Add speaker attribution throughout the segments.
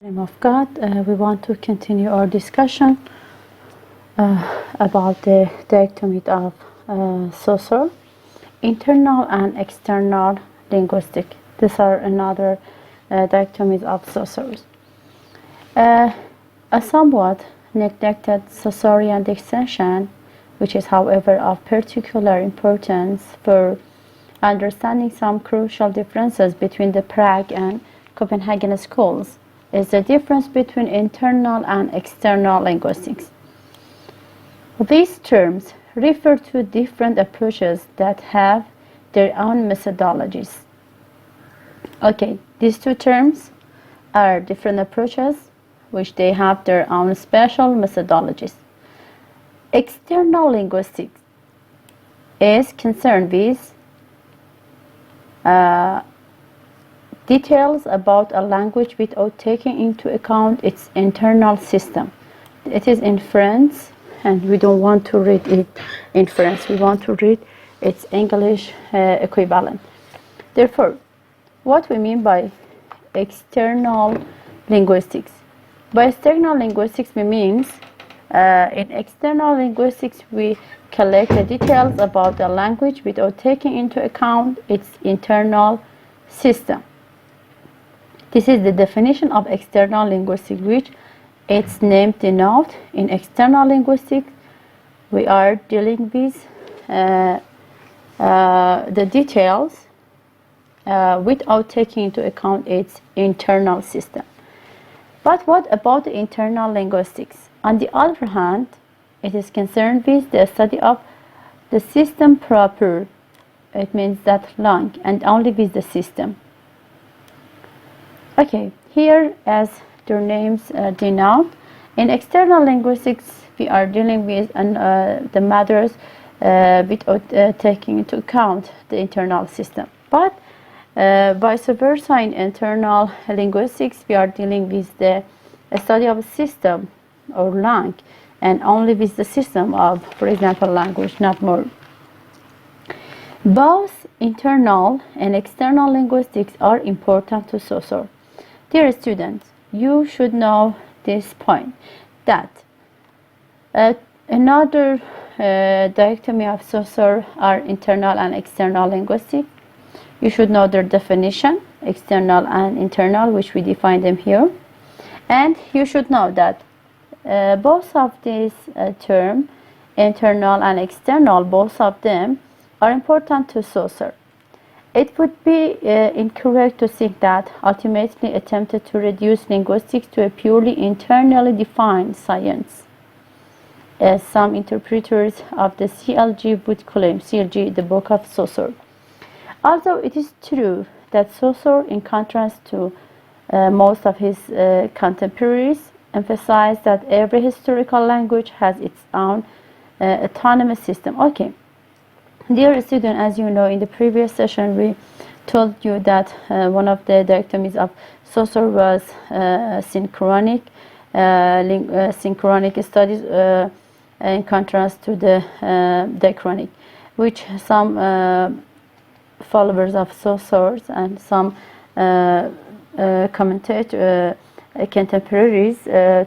Speaker 1: In the name of God, we want to continue our discussion about the dichotomy of social, internal and external linguistic. These are another dichotomies of socials. A somewhat neglected Saussurean distinction, which is however of particular importance for understanding some crucial differences between the Prague and Copenhagen schools, is the difference between internal and external linguistics. These terms refer to different approaches that have their own methodologies. Okay, these two terms are different approaches which they have their own special methodologies. External linguistics is concerned with details about a language without taking into account its internal system. It is in French, and we don't want to read it in French. We want to read its English equivalent. Therefore, what we mean by external linguistics? By external linguistics, we mean in external linguistics, we collect the details about the language without taking into account its internal system. This is the definition of external linguistics, which its name denotes. In external linguistics, we are dealing with the details without taking into account its internal system. But what about the internal linguistics? On the other hand, it is concerned with the study of the system proper. It means that lang, and only with the system. Okay, here as their names denote, in external linguistics we are dealing with the matters without taking into account the internal system. But vice versa, in internal linguistics we are dealing with the study of a system or lang, and only with the system of, for example, language, not more. Both internal and external linguistics are important to Saussure. Dear students, you should know this point, that another dichotomy of Saussure are internal and external linguistics. You should know their definition, external and internal, which we define them here. And you should know that both of these terms, internal and external, both of them are important to Saussure. It would be incorrect to think that ultimately attempted to reduce linguistics to a purely internally defined science, as some interpreters of the CLG would claim, CLG, the book of Saussure. Although it is true that Saussure, in contrast to most of his contemporaries, emphasized that every historical language has its own autonomous system. Okay. Dear student, as you know, in the previous session we told you that one of the dichotomies of Saussure was synchronic studies in contrast to the diachronic, which some followers of Saussure and some contemporaries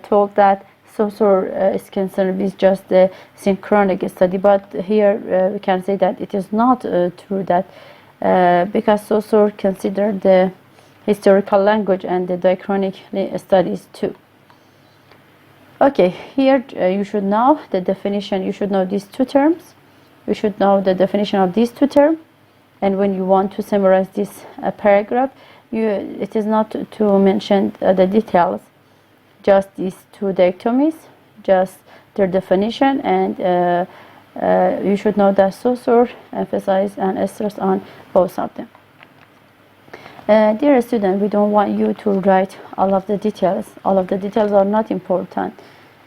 Speaker 1: told that Saussure is concerned with just the synchronic study, but here we can say that it is not true, that because Saussure considered the historical language and the diachronic studies too. Okay, here you should know the definition. You should know these two terms. You should know the definition of these two terms, and when you want to summarize this paragraph, it is not to mention the details. Just these two dichotomies, just their definition, and you should know that Saussure emphasized and stressed on both of them. Dear student, we don't want you to write all of the details. All of the details are not important,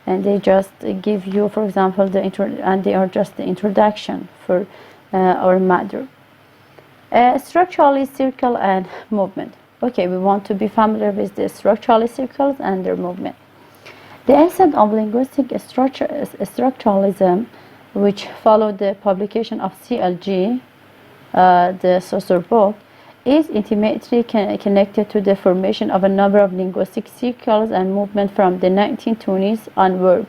Speaker 1: and they just give you, for example, and they are just the introduction for our matter. Structurally, circle and movement. Okay, we want to be familiar with the structural circles and their movement. The essence of linguistic structuralism, which followed the publication of CLG, the Saussure book, is intimately connected to the formation of a number of linguistic circles and movement from the 1920s onward.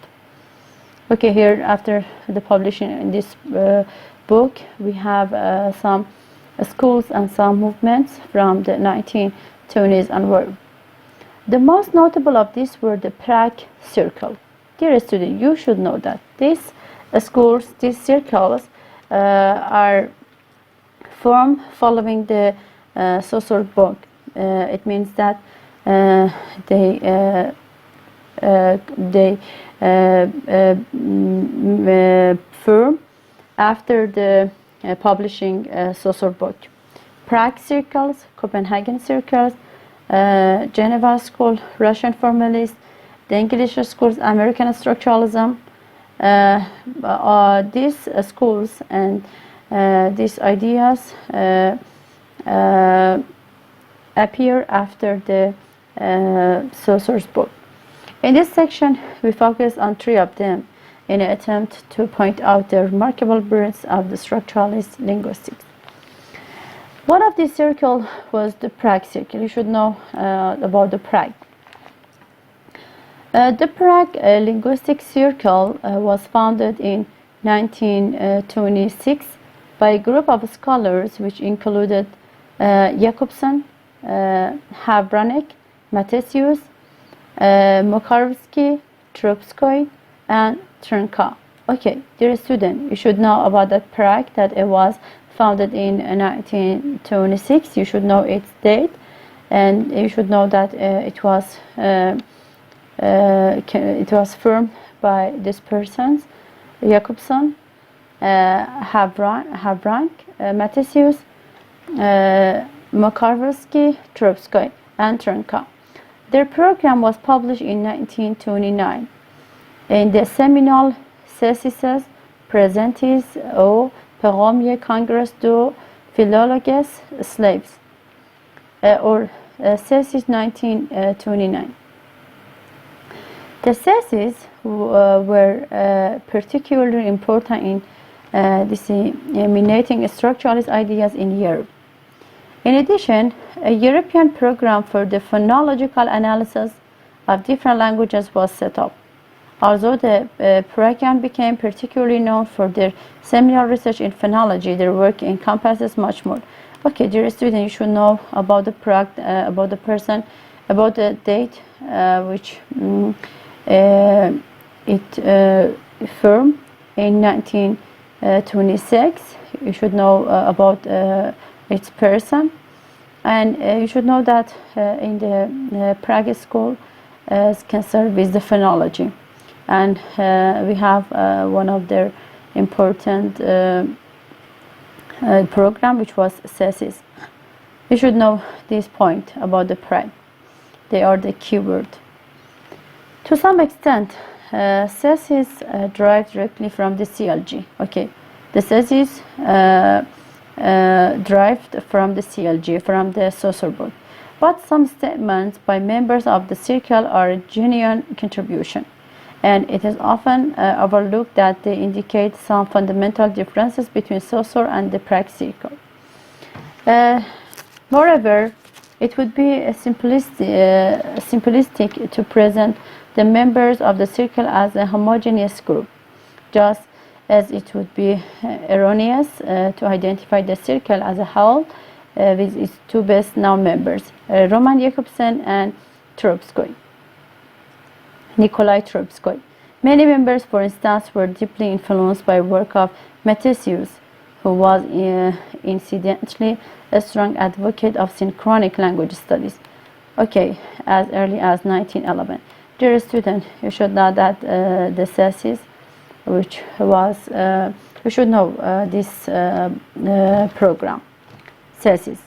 Speaker 1: Okay, here after the publishing in this book, we have some schools and some movements from the 1920s onward. The most notable of these were the Prague Circle. Dear student, you should know that these schools, these circles are formed following the Saussure book. It means that they form after the publishing Saussure book. Prague circles, Copenhagen circles, Geneva School, Russian Formalist, the English schools, American Structuralism. These schools and these ideas appear after the Saussure's book. In this section, we focus on three of them in an attempt to point out the remarkable birth of the structuralist linguistics. One of these circles was the Prague Circle. You should know about the Prague. The Prague Linguistic Circle was founded in 1926 by a group of scholars which included Jakobson, Havranek, Matesius, Mokarvsky, Trubskoy, and Trnka. Okay, dear student, you should know about that Prague, that it was founded in 1926. You should know its date, and you should know that it was formed by these persons: Jakobson, Havrank, Matesius, Mokarvsky, Trubskoy, and Trnka. Their program was published in 1929 in the seminal Theses Présentis au Premier Congrès de Philologues Slaves, or Theses 1929. The theses were particularly important in disseminating structuralist ideas in Europe. In addition, a European program for the phonological analysis of different languages was set up. Although the Pragueans became particularly known for their seminal research in phonology, their work encompasses much more. Okay, dear student, you should know about the Prague, about the person, about the date which it formed in 1926. You should know about its person, and you should know that in the Prague school can serve with the phonology. And we have one of their important program, which was thesis. You should know this point about the Prague. They are the keyword. To some extent, thesis derive directly from the CLG. Okay, the thesis derived from the CLG, from the Saussure book. But some statements by members of the circle are a genuine contribution, and it is often overlooked that they indicate some fundamental differences between Saussure and the Prague circle. Moreover, it would be simplistic to present the members of the circle as a homogeneous group, just as it would be erroneous to identify the circle as a whole with its two best known members, Roman Jakobson and Trubskoy. Nikolai Trubskoy. Many members, for instance, were deeply influenced by work of Matesius, who was incidentally a strong advocate of synchronic language studies. Okay, as early as 1911. Dear student, you should know that the thesis, which was, you should know this program, thesis,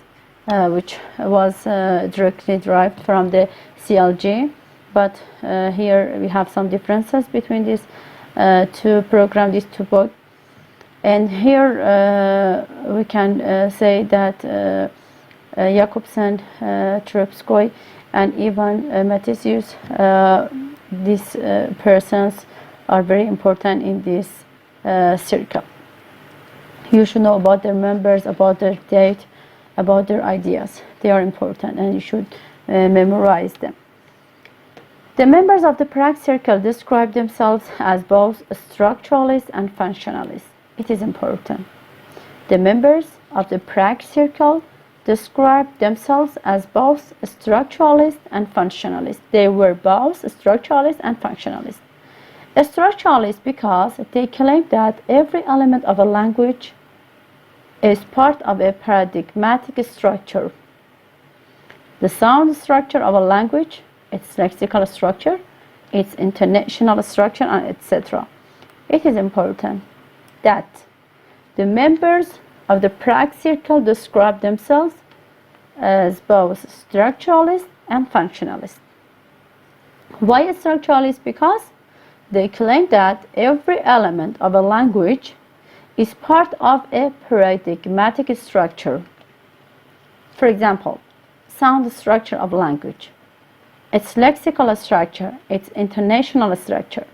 Speaker 1: which was directly derived from the CLG. But here we have some differences between these two programs, these two books. And here we can say that Jakobson, Trubskoy, and even Matesius, these persons are very important in this circle. You should know about their members, about their date, about their ideas. They are important and you should memorize them. The members of the Prague Circle describe themselves as both structuralists and functionalists. It is important. The members of the Prague Circle describe themselves as both structuralists and functionalists. They were both structuralists and functionalists. A structuralist because they claim that every element of a language is part of a paradigmatic structure. The sound structure of a language, its lexical structure, its intonational structure, and etc. It is important that the members of the Prague Circle describe themselves as both structuralists and functionalists. Why a structuralist? Because they claim that every element of a language is part of a paradigmatic structure. For example, sound structure of language, its lexical structure, its intonational structure,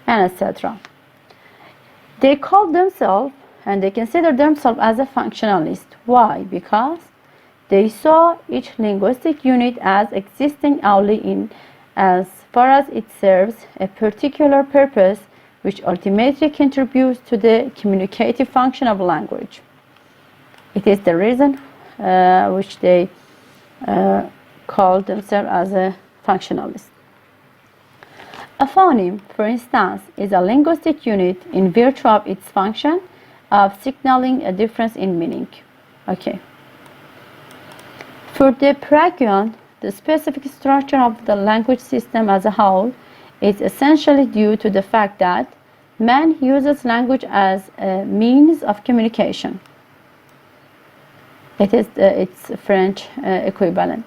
Speaker 1: and etc. They call themselves and they consider themselves as a functionalist. Why? Because they saw each linguistic unit as existing only in as far as it serves a particular purpose which ultimately contributes to the communicative function of language. It is the reason which they call themselves as a functionalist. A phoneme, for instance, is a linguistic unit in virtue of its function of signaling a difference in meaning. Okay. For the Pragian, the specific structure of the language system as a whole is essentially due to the fact that man uses language as a means of communication. It is its French equivalent.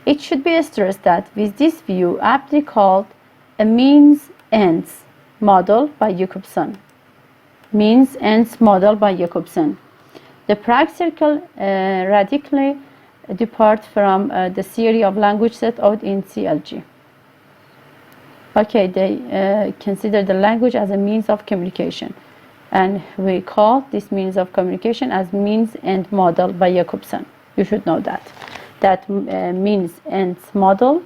Speaker 1: It should be stressed that with this view aptly called a means-ends model by Jacobson. Means-ends model by Jacobson. The Prague Circle radically depart from the theory of language set out in CLG. Okay, they consider the language as a means of communication, and we call this means of communication as means-end model by Jacobson. You should know that. That means-ends model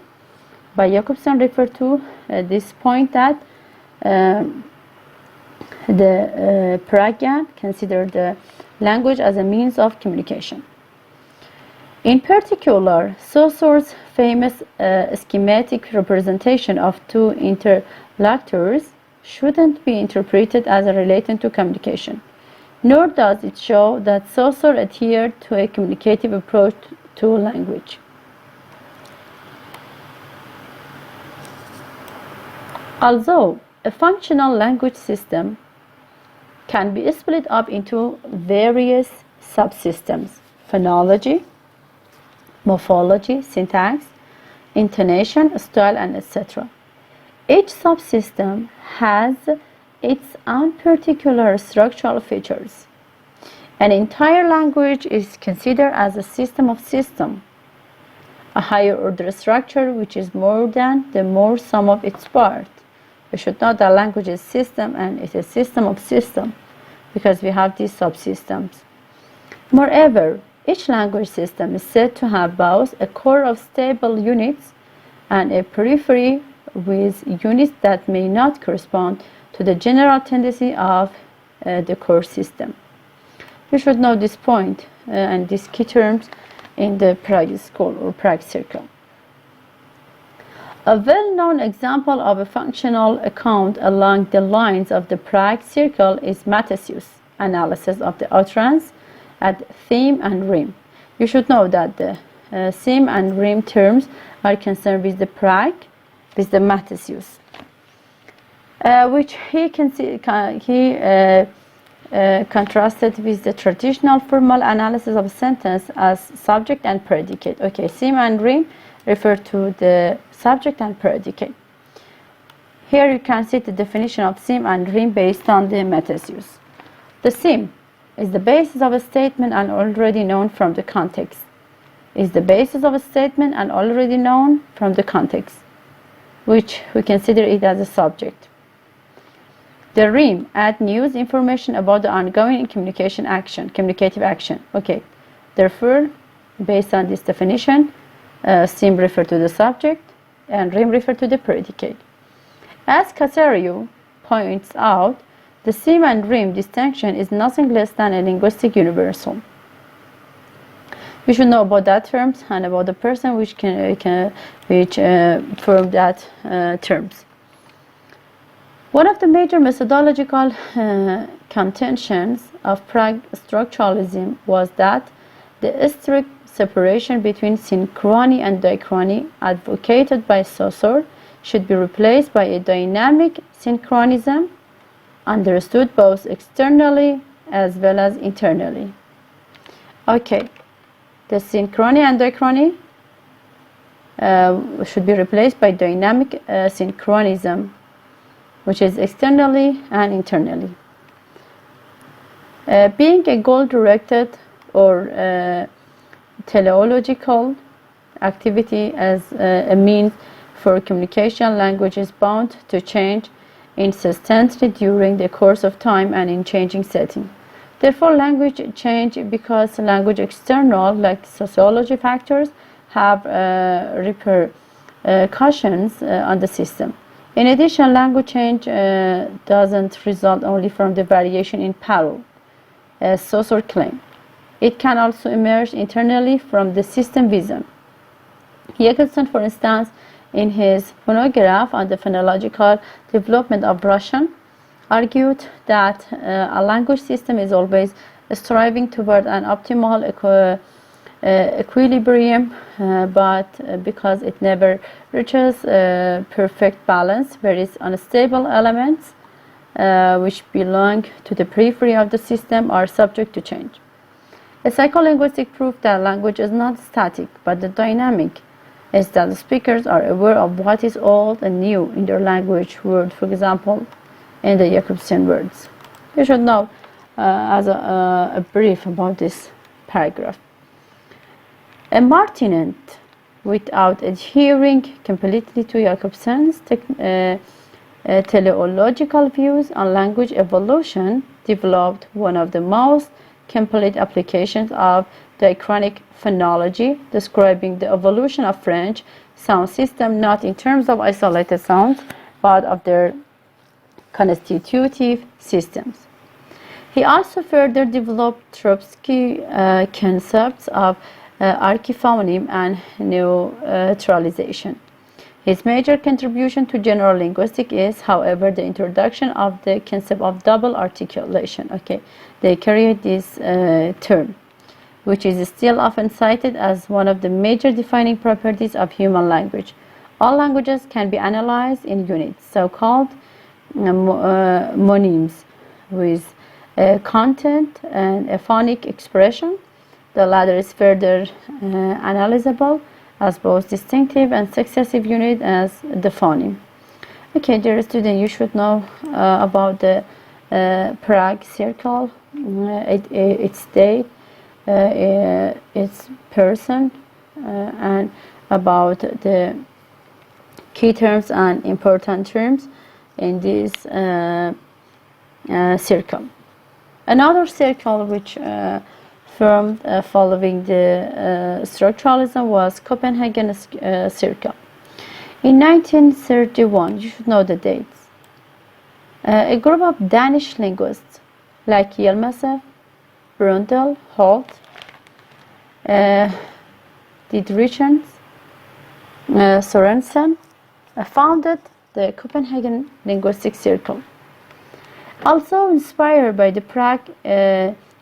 Speaker 1: by Jacobson refer to this point that the Pragian consider the language as a means of communication. In particular, Saussure's famous schematic representation of two interlocutors shouldn't be interpreted as relating to communication, nor does it show that Saussure adhered to a communicative approach to language. Although a functional language system can be split up into various subsystems: phonology, morphology, syntax, intonation, style, and etc. Each subsystem has its own particular structural features. An entire language is considered as a system of systems, a higher order structure which is more than the more sum of its parts. We should know that language is system and it is a system of systems because we have these subsystems. Moreover, each language system is said to have both a core of stable units and a periphery with units that may not correspond to the general tendency of the core system. You should know this point and these key terms in the Prague School or Prague Circle. A well-known example of a functional account along the lines of the Prague Circle is Mathesius' analysis of the utterance at theme and rhyme. You should know that the theme and rhyme terms are concerned with the Prague, with the Mathesius, which he contrasted with the traditional formal analysis of a sentence as subject and predicate. Okay, theme and rhyme refer to the subject and predicate. Here you can see the definition of theme and rhyme based on the Mathesius. The theme is the basis of a statement and already known from the context. Is the basis of a statement and already known from the context, which we consider it as a subject. The rhyme add news information about the ongoing communicative action. Okay, Therefore, based on this definition, sim refers to the subject and rim refers to the predicate. As Caserio points out, the sim and rim distinction is nothing less than a linguistic universal. We should know about that terms and about the person which form that terms. One of the major methodological contentions of Prague structuralism was that the strict separation between synchrony and diachrony advocated by Saussure should be replaced by a dynamic synchronism understood both externally as well as internally. Okay, the synchrony and diachrony should be replaced by dynamic synchronism, which is externally and internally. Being a goal-directed or teleological activity as a means for communication, language is bound to change insistently during the course of time and in changing setting. Therefore, language change because language external, like sociology factors, have repercussions on the system. In addition, language change doesn't result only from the variation in parole, as Saussure claimed. It can also emerge internally from the system vision. Jacobson, for instance, in his monograph on the phonological development of Russian, argued that a language system is always striving toward an optimal equilibrium, but because it never reaches perfect balance, there is unstable elements which belong to the periphery of the system are subject to change. A psycholinguistic proof that language is not static but the dynamic is that the speakers are aware of what is old and new in their language word, for example, in the Jacobson words. You should know as a brief about this paragraph. A Martinent, without adhering completely to Jacobson's teleological views on language evolution, developed one of the most complete applications of diachronic phonology, describing the evolution of French sound system not in terms of isolated sounds, but of their constitutive systems. He also further developed Trotsky concepts of archiphony and neutralization. His major contribution to general linguistics is, however, the introduction of the concept of double articulation. Okay, they create this term, which is still often cited as one of the major defining properties of human language. All languages can be analyzed in units, so-called monemes, with content and a phonic expression. The latter is further analyzable as both distinctive and successive unit as the phoneme. Okay, dear student, you should know about the Prague Circle, its date, its person, and about the key terms and important terms in this circle. Another circle which formed following the structuralism was Copenhagen Circle. In 1931, you should know the dates, a group of Danish linguists like Yilmaz, Brundtland, Holt, Diderichs, Sorensen founded the Copenhagen Linguistic Circle. Also inspired by the Prague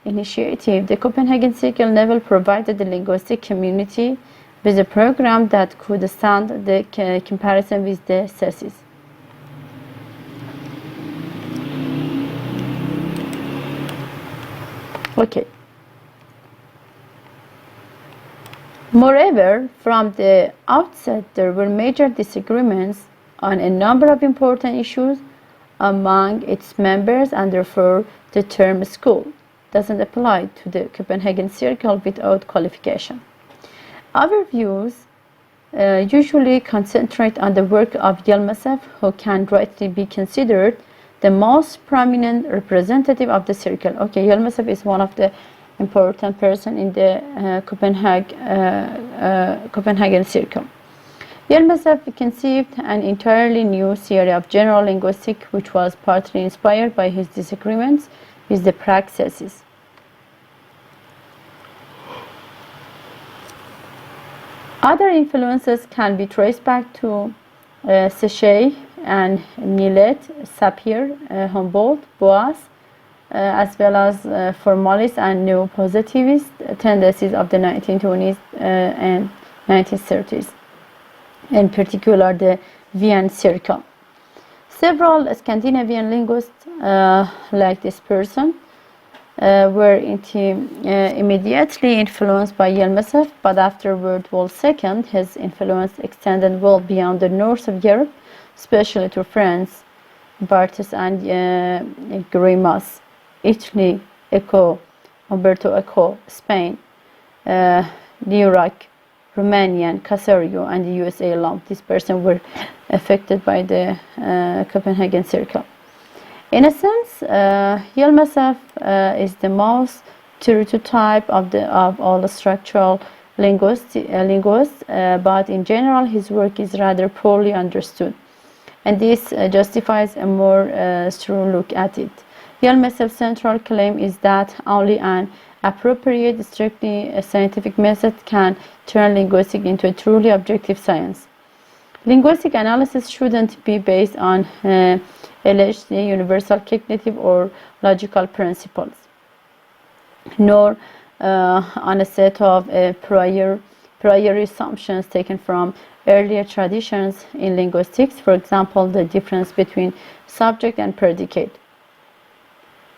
Speaker 1: initiative, the Copenhagen Circle never provided the linguistic community with a program that could stand the comparison with the thesis. Okay. Moreover, from the outset, there were major disagreements on a number of important issues among its members, and therefore the term school doesn't apply to the Copenhagen Circle without qualification. Our views usually concentrate on the work of Yilmaz, who can rightly be considered the most prominent representative of the circle. Okay, Yilmaz is one of the important person in the Copenhagen Circle. Yelmsev conceived an entirely new theory of general linguistics, which was partly inspired by his disagreements with the praxis. Other influences can be traced back to Séché and Millet, Sapir, Humboldt, Boas, as well as formalist and neo-positivist tendencies of the 1920s and 1930s, in particular the Vienna Circle. Several Scandinavian linguists, like this person, were immediately influenced by Yelmsev, but after World War II, his influence extended well beyond the north of Europe, especially to France, Barthes and Grimas, Italy, Umberto Eco, Spain, Dirac, Romanian, Casario, and the USA alone. These persons were affected by the Copenhagen Circle. In a sense, Yelmsev is the most stereotype of all the structural linguists, but in general his work is rather poorly understood, and this justifies a more thorough look at it. Yelmsev's central claim is that only an appropriate, strictly scientific method can turn linguistics into a truly objective science. Linguistic analysis shouldn't be based on alleged universal cognitive or logical principles, nor on a set of prior assumptions taken from earlier traditions in linguistics, for example, the difference between subject and predicate,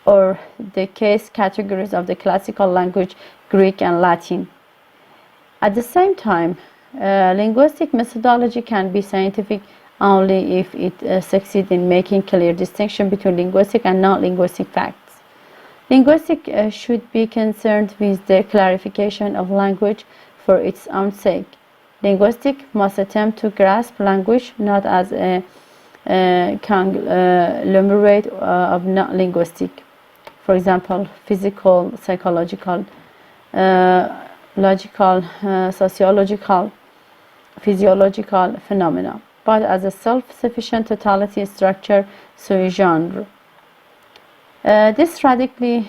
Speaker 1: or the case categories of the classical language, Greek and Latin. At the same time, linguistic methodology can be scientific only if it succeeds in making clear distinction between linguistic and non-linguistic facts. Linguistics should be concerned with the clarification of language for its own sake. Linguistics must attempt to grasp language not as a conglomerate of non-linguistic, for example, physical, psychological, logical, sociological, physiological phenomena, but as a self-sufficient totality structure sui generis. This radically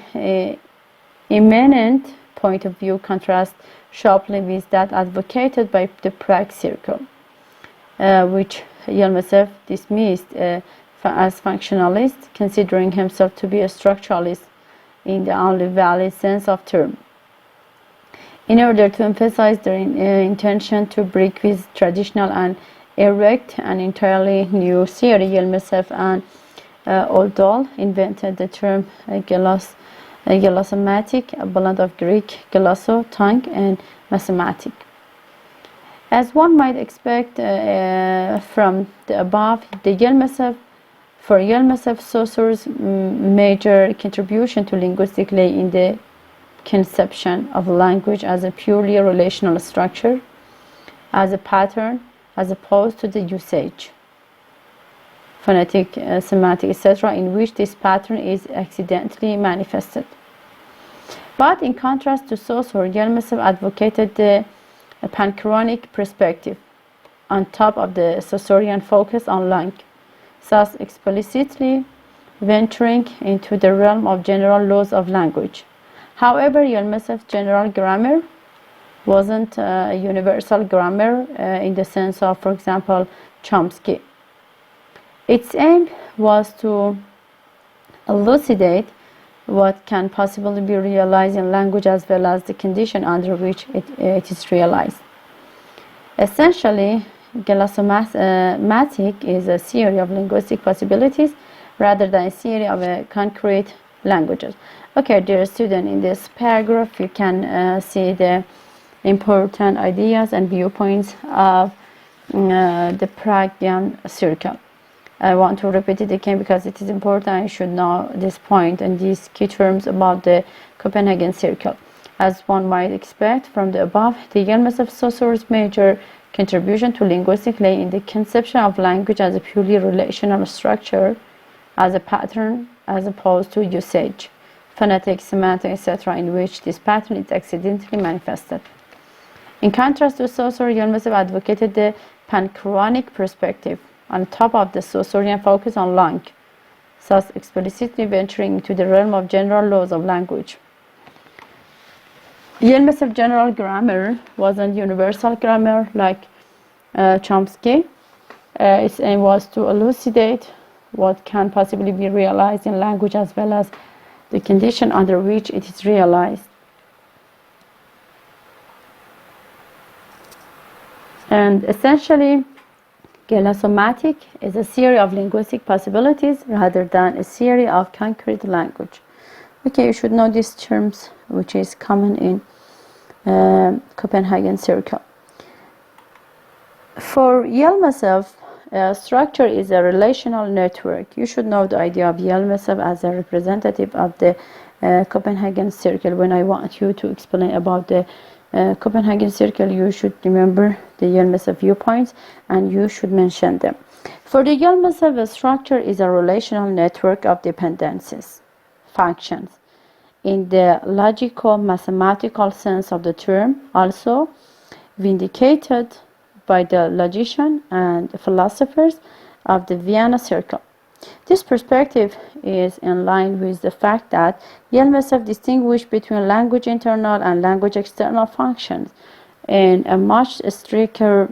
Speaker 1: immanent point of view contrasts sharply with that advocated by the Prague Circle, which Yelmsev dismissed as functionalist, considering himself to be a structuralist in the only valid sense of term. In order to emphasize their intention to break with traditional and erect an entirely new theory, Yelmsev and Oldal invented the term glossomatic, a blend of Greek glosso, tongue, and mathematic. As one might expect from the above, for Yelmsev, Saussure's major contribution to linguistics lay in the conception of language as a purely relational structure, as a pattern, as opposed to the usage, phonetic, semantic, etc., in which this pattern is accidentally manifested. But in contrast to Saussure, Yelmsev advocated the panchronic perspective on top of the Saussurean focus on langue, thus explicitly venturing into the realm of general laws of language. However, Yelmsev's general grammar wasn't a universal grammar in the sense of, for example, Chomsky. Its aim was to elucidate what can possibly be realized in language as well as the condition under which it is realized. Essentially, glossomatic is a theory of linguistic possibilities rather than a theory of concrete languages. Okay, dear student, in this paragraph you can see the important ideas and viewpoints of the Praguean Circle. I want to repeat it again because it is important. I should know this point and these key terms about the Copenhagen Circle. As one might expect from the above, the Yelmsev Saussure's major contribution to linguistics lay in the conception of language as a purely relational structure, as a pattern, as opposed to usage, phonetic, semantic, etc., in which this pattern is accidentally manifested. In contrast to Saussure, Yilmaz advocated the panchronic perspective. On top of the Saussurean focus on lang, thus explicitly venturing into the realm of general laws of language. Ems of General Grammar wasn't universal grammar like Chomsky. Its aim was to elucidate what can possibly be realized in language as well as the condition under which it is realized. And essentially, Gelatomatic is a theory of linguistic possibilities rather than a theory of concrete language. Okay, you should know these terms, which is common in Copenhagen Circle. For Yilmaz, structure is a relational network. You should know the idea of Yilmaz as a representative of the Copenhagen Circle. When I want you to explain about the Copenhagen Circle, you should remember the Yilmaz viewpoints and you should mention them. For the Yilmaz, structure is a relational network of dependencies, functions, in the logico-mathematical sense of the term, also vindicated by the logicians and philosophers of the Vienna Circle. This perspective is in line with the fact that Yilmaz distinguished between language internal and language external functions in a much stricter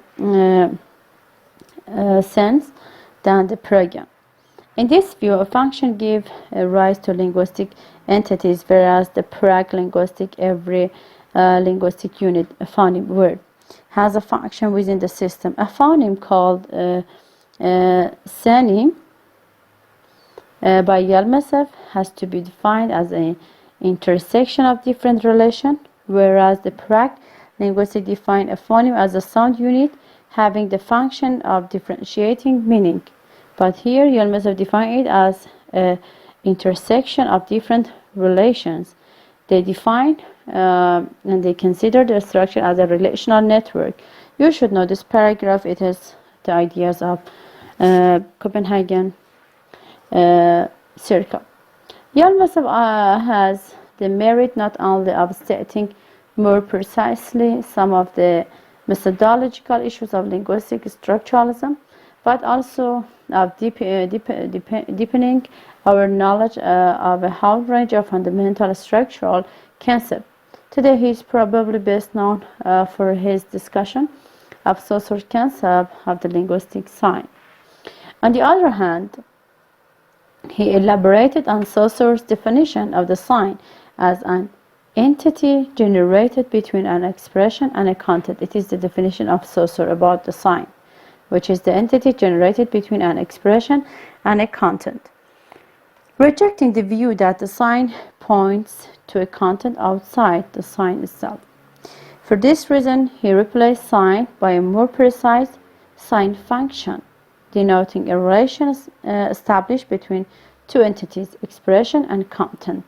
Speaker 1: sense than the Pragian. In this view, a function gives rise to linguistic entities, whereas the Prague linguistic, every linguistic unit, a phoneme word, has a function within the system. A phoneme called syneme by Yilmaz has to be defined as an intersection of different relations, whereas the Prague linguistic define a phoneme as a sound unit having the function of differentiating meaning. But here Yilmaz defined it as an intersection of different relations. They define and they consider the structure as a relational network. You should know this paragraph. It has the ideas of Copenhagen Circle. Yilmaz has the merit not only of stating more precisely some of the methodological issues of linguistic structuralism, but also of deepening our knowledge of a whole range of fundamental structural concepts. Today he is probably best known for his discussion of Saussure's concept of the linguistic sign. On the other hand, he elaborated on Saussure's definition of the sign as an entity generated between an expression and a content. It is the definition of Saussure about the sign, which is the entity generated between an expression and a content, rejecting the view that the sign points to a content outside the sign itself. For this reason, he replaced sign by a more precise sign function, denoting a relation established between two entities, expression and content.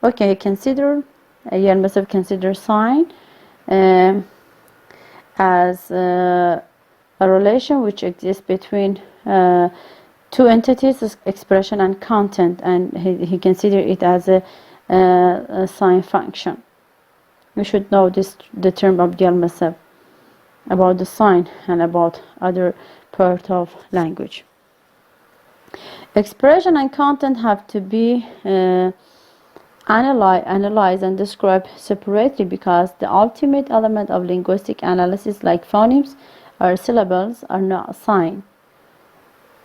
Speaker 1: Okay, Yilmaz considers sign as a relation which exists between two entities, expression and content, and he considers it as a sign function. You should know the term of Yilmaz about the sign and about other part of language. Expression and content have to be analyzed and described separately because the ultimate element of linguistic analysis, like phonemes or syllables, are not sign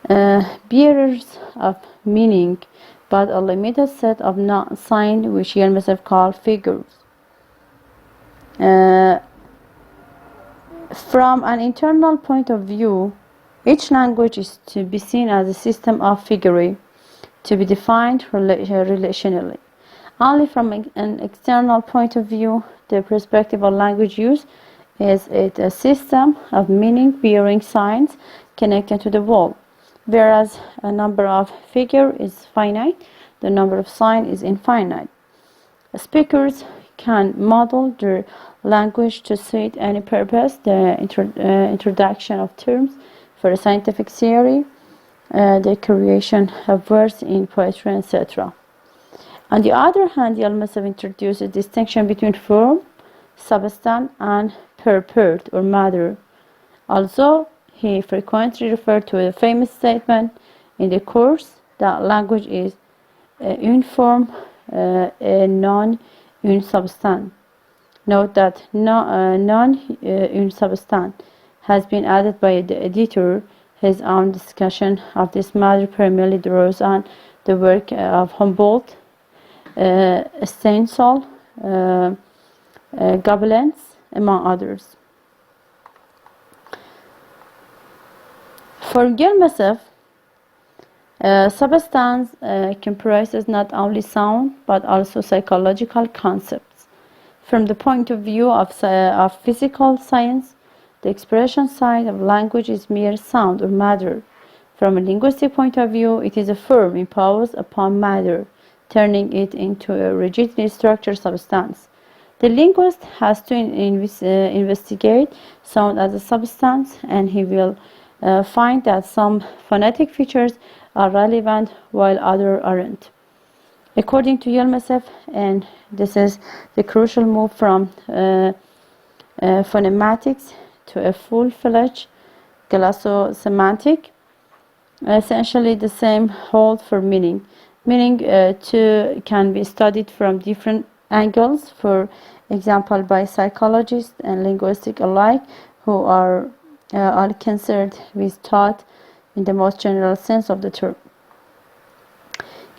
Speaker 1: bearers of meaning, but a limited set of non-sign, which Yilmaz called figures. From an internal point of view, each language is to be seen as a system of figurae to be defined relationally. Only from an external point of view, the perspective of language use is a system of meaning-bearing signs connected to the world. Whereas a number of figures is finite, the number of signs is infinite. Speakers can model their language to suit any purpose, the introduction of terms for a scientific theory, the creation of words in poetry, etc. On the other hand, Yilmaz introduces distinction between form, substance, and purport or matter. Also, he frequently referred to a famous statement in the course that language is une forme et non une substance. Note that non une substance has been added by the editor. His own discussion of this matter primarily draws on the work of Humboldt, Steinsoll, Gobelins, among others. For Yilmaz, substance comprises not only sound but also psychological concepts. From the point of view of physical science, the expression side of language is mere sound or matter. From a linguistic point of view, it is a form imposed upon matter, turning it into a rigidly structured substance. The linguist has to investigate sound as a substance, and he will find that some phonetic features are relevant while others aren't. According to Yilmaz, and this is the crucial move from phonetics to a full-fledged glossosemantic, essentially the same holds for meaning. Meaning too can be studied from different angles, for example by psychologists and linguistics alike, who are all concerned with thought in the most general sense of the term.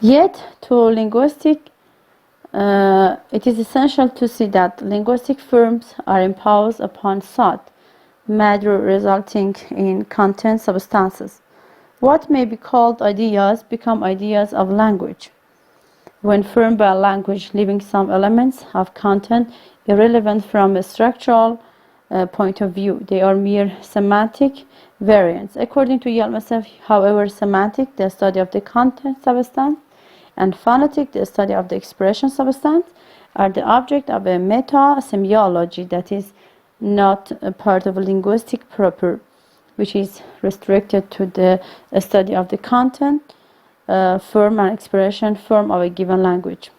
Speaker 1: Yet, to linguistic, it is essential to see that linguistic forms are imposed upon thought, matter resulting in content substances. What may be called ideas become ideas of language. When formed by language, leaving some elements of content irrelevant from a structural point of view, they are mere semantic variants. According to Yilmaz, however, semantic, the study of the content substance, and phonetic, the study of the expression substance, are the object of a meta-semiology that is not a part of a linguistic proper, which is restricted to the study of the content, form and expression form of a given language.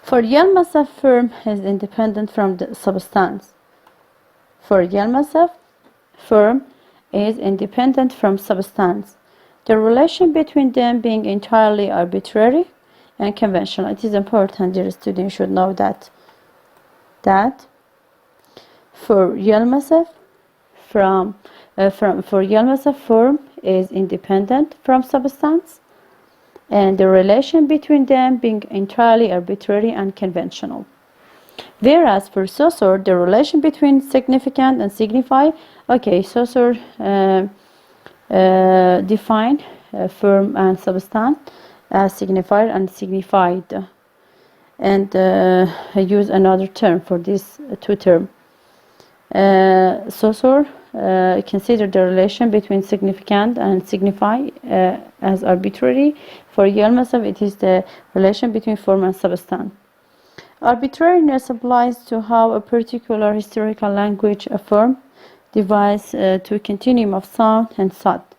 Speaker 1: For Yilmaz, form is independent from the substance. For Yilmaz, form is independent from substance, the relation between them being entirely arbitrary and conventional. It is important, dear students should know that for Yilmaz, form is independent from substance, and the relation between them being entirely arbitrary and conventional. Whereas for Saussure, the relation between significant and signified, Saussure define form and substance as signifier and signified, and use another term for these two terms. Saussure consider the relation between significant and signify as arbitrary. For Yilmaz, it is the relation between form and substance. Arbitrariness applies to how a particular historical language, a form, divides to a continuum of sound and thought,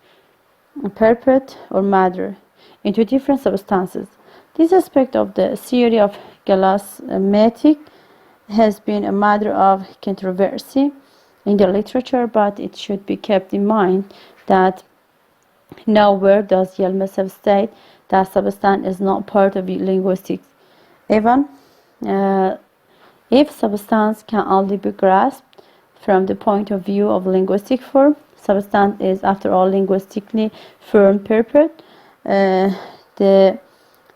Speaker 1: purport or matter, into different substances. This aspect of the theory of glossosemantics has been a matter of controversy in the literature, but it should be kept in mind that nowhere does Yilmaz state that substance is not part of linguistics. Even if substance can only be grasped from the point of view of linguistic form, substance is, after all, linguistically firm purport. The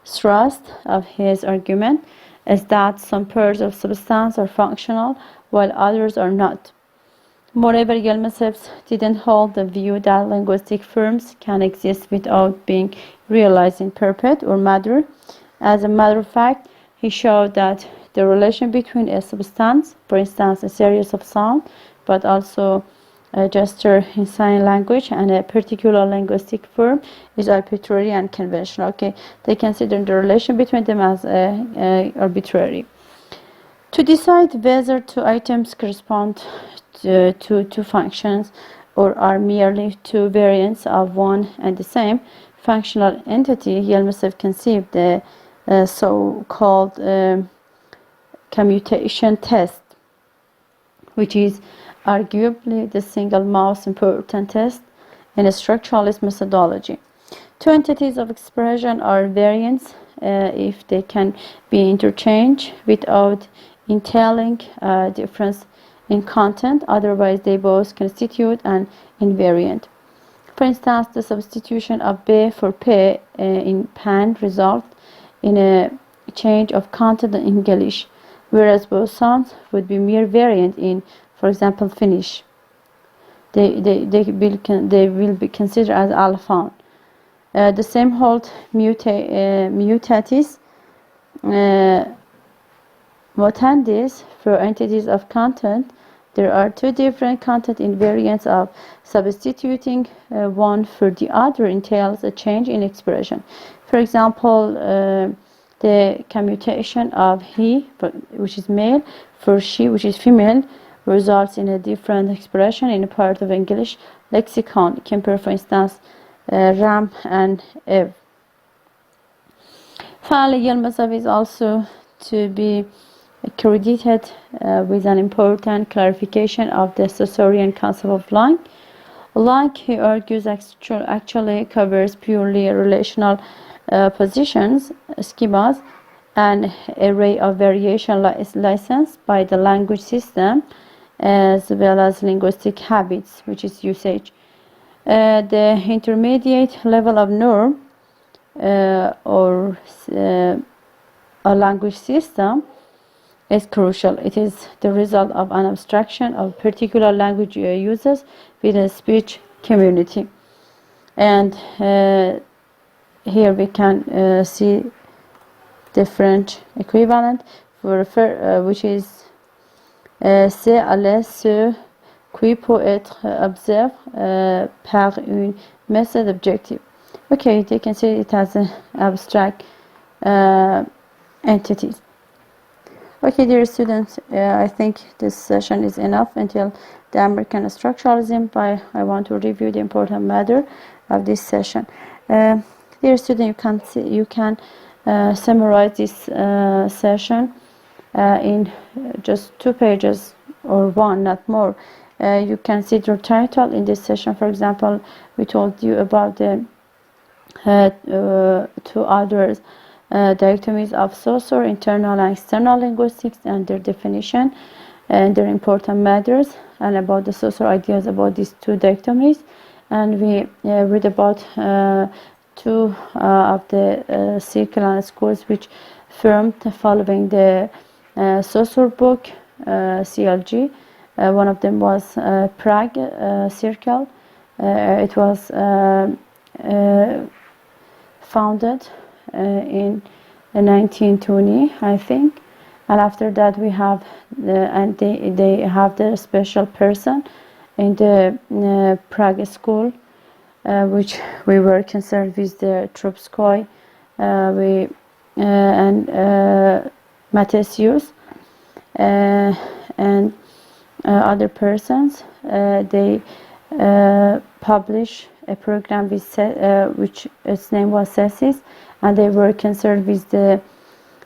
Speaker 1: thrust of his argument is that some parts of substance are functional while others are not. Moreover, Yilmaz didn't hold the view that linguistic forms can exist without being realized in purport or matter. As a matter of fact, he showed that the relation between a substance, for instance, a series of sounds, but also a gesture in sign language, and a particular linguistic form is arbitrary and conventional. They consider the relation between them as arbitrary. To decide whether two items correspond to two functions or are merely two variants of one and the same functional entity, Yilmaz conceived the so-called Commutation Test, which is arguably the single most important test in a structuralist methodology. Two entities of expression are variants if they can be interchanged without entailing difference in content, otherwise they both constitute an invariant. For instance, the substitution of B for P in pan results in a change of content in English, whereas both sounds would be mere variant in, for example, Finnish. They will be considered as allophone. The same holds mutatis mutandis for entities of content. There are two different content invariants of substituting one for the other entails a change in expression. For example, the commutation of he, which is male, for she, which is female, results in a different expression in a part of English lexicon. Compare, for instance, Ram and Ev. Finally, Yilmazov is also to be credited with an important clarification of the Saussurean concept of line. Line, he argues, actually covers purely relational positions, schemas, an array of variation licensed by the language system, as well as linguistic habits, which is usage. The intermediate level of norm or a language system is crucial. It is the result of an abstraction of particular language users within a speech community. And here we can see the French equivalent for which is c'est aller ce qui peut être observé par une méthode objective. Okay, they can see it as an abstract entities. Okay, dear students, I think this session is enough until the American structuralism, but I want to review the important matter of this session. Dear student, you can summarize this session in just 2 pages or 1, not more. You can see your title in this session. For example, we told you about the 2 others. Dichotomies of Saussure, internal and external linguistics, and their definition and their important matters, and about the Saussure ideas about these 2 dichotomies. And we read about 2 of the circle and schools which formed following the Saussure book, CLG. One of them was Prague Circle. It was founded in 1920, I think, and after that we have they have the special person in the Prague school, which we were concerned with the Trubetskoy, and Matthesius, and other persons. They publish a program with which its name was CESIS, and they were concerned with the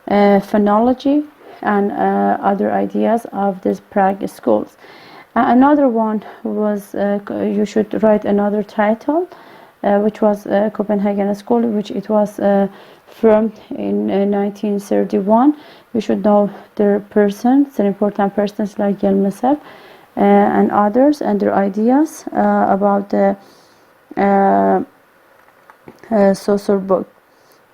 Speaker 1: phonology and other ideas of these Prague schools. Another one was, you should write another title, which was Copenhagen Circle, which it was formed in 1931. You should know their persons, and important persons like Yilmazov and others, and their ideas about the Saussure book.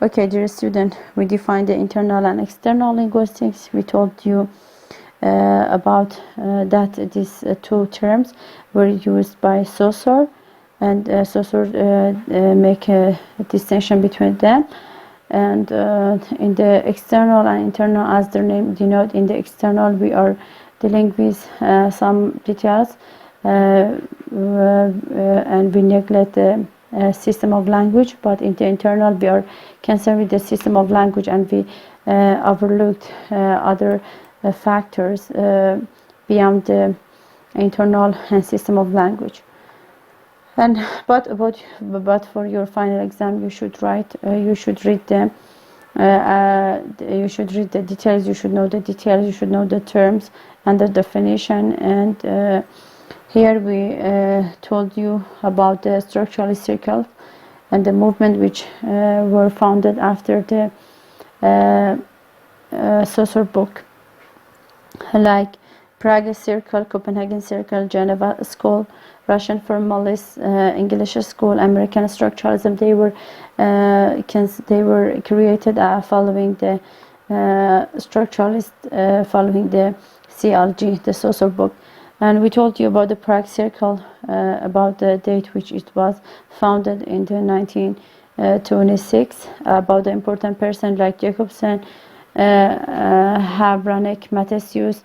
Speaker 1: Okay, dear student, we defined the internal and external linguistics. We told you about that these 2 terms were used by Saussure, and Saussure make a distinction between them. And in the external and internal, as their name denote, in the external we are dealing with some details, and we neglect the system of language, but in the internal we are concerned with the system of language, and we overlooked other factors beyond the internal and system of language. And but for your final exam, you should read the You should read the details, you should know the details, you should know the terms and the definition. And here we told you about the structuralist circle and the movement which were founded after the Saussure book, like Prague Circle, Copenhagen Circle, Geneva School, Russian formalists, English School, American structuralism. They were created following the structuralist, following the CLG, the Saussure book. And we told you about the Prague Circle, about the date which it was founded in the 1926, about the important person like Jacobsen, Habranek, Matesius,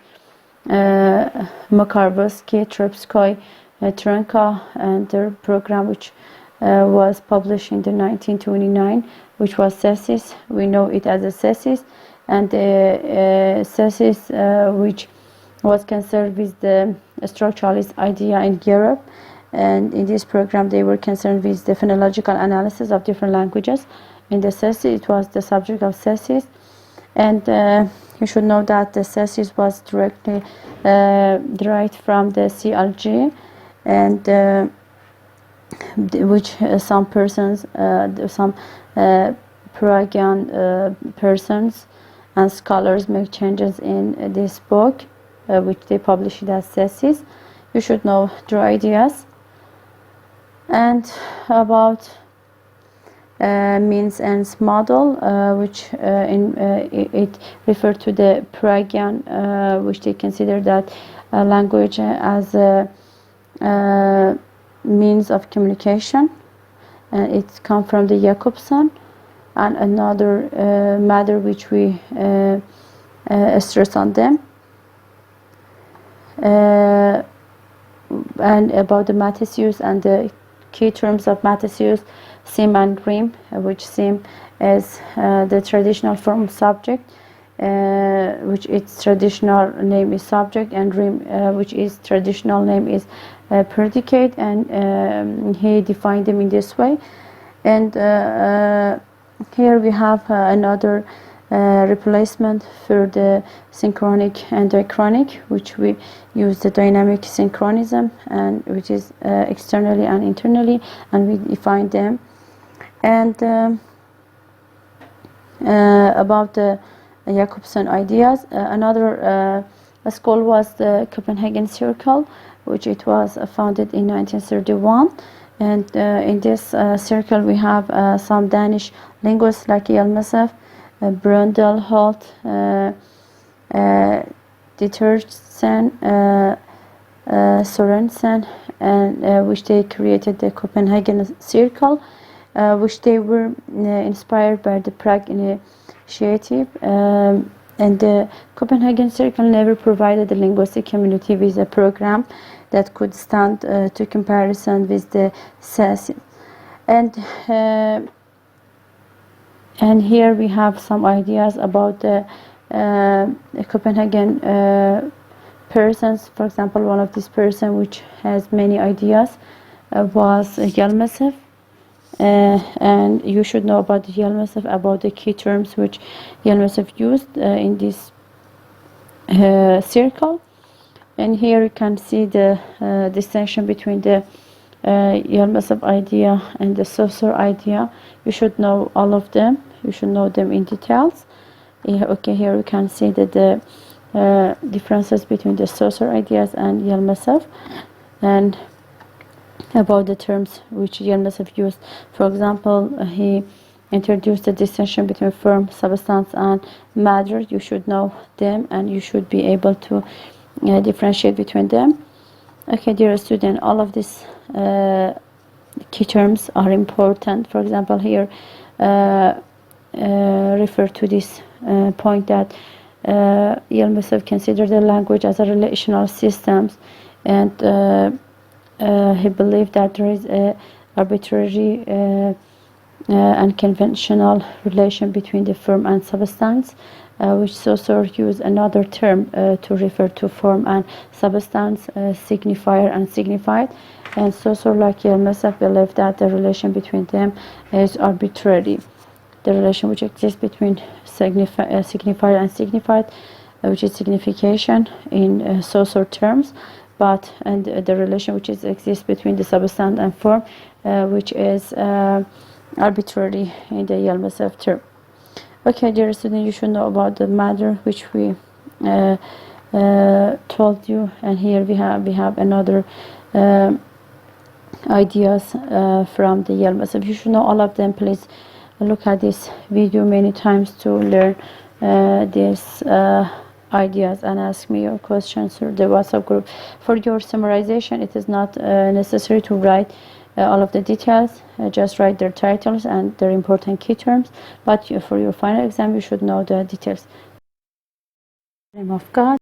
Speaker 1: Makarowski, Trubskoy, Trenka, and their program which was published in the 1929, which was thesis. We know it as a thesis, and the thesis which was concerned with the structuralist idea in Europe. And in this program they were concerned with the phonological analysis of different languages. In the thesis, it was the subject of thesis. And you should know that the thesis was directly derived from the CLG, and which some persons, some Praguean persons and scholars make changes in this book, which they publish it as thesis. You should know their ideas. And about means ends model, which it referred to the Praguean, which they consider that language as a means of communication. It comes from the Jacobsen. And another matter which we stress on them, and about the Matesius and the key terms of Matesius, sim and rim, which sim is the traditional form subject, which its traditional name is subject, and rim, which is traditional name is predicate, and he defined them in this way. And here we have another replacement for the synchronic and diachronic, which we use the dynamic synchronism, and which is externally and internally, and we define them. And about the Jacobsen ideas, another school was the Copenhagen Circle, which it was founded in 1931. And in this circle we have some Danish linguists like Hjelmslev, Brundel, Holt, Dietersen, Sorensen, and which they created the Copenhagen Circle, which they were inspired by the Prague initiative. And the Copenhagen Circle never provided the linguistic community with a program that could stand to comparison with the CES. And here we have some ideas about the Copenhagen persons. For example, one of these persons which has many ideas was Hjelmslev. And you should know about Hjelmslev, about the key terms which Hjelmslev used in this circle. And here you can see the distinction between the Hjelmslev idea and the Saussure idea. You should know all of them. You should know them in details. Okay, here you can see that the differences between the Saussure ideas and Hjelmslev, and about the terms which Hjelmslev used. For example, he introduced the distinction between form, substance, and matter. You should know them, and you should be able to differentiate between them. Okay, dear student, all of these key terms are important. For example, here refer to this point that Hjelmslev considered the language as a relational system, and he believed that there is a arbitrary and conventional relation between the form and substance, which Saussure used another term to refer to form and substance, signifier and signified. And Saussure, like Hjelmslev, believed that the relation between them is arbitrary. the relation which exists between signifier and signified, which is signification in so-so terms, and the relation which exists between the substance and form, which is arbitrary in the Yelmazov term. Okay, dear student, you should know about the matter which we told you, and here we have another ideas from the Yelmazov. You should know all of them. Please look at this video many times to learn these ideas and ask me your questions through the WhatsApp group. For your summarization, it is not necessary to write all of the details, just write their titles and their important key terms, but for your final exam you should know the details. In the name of God.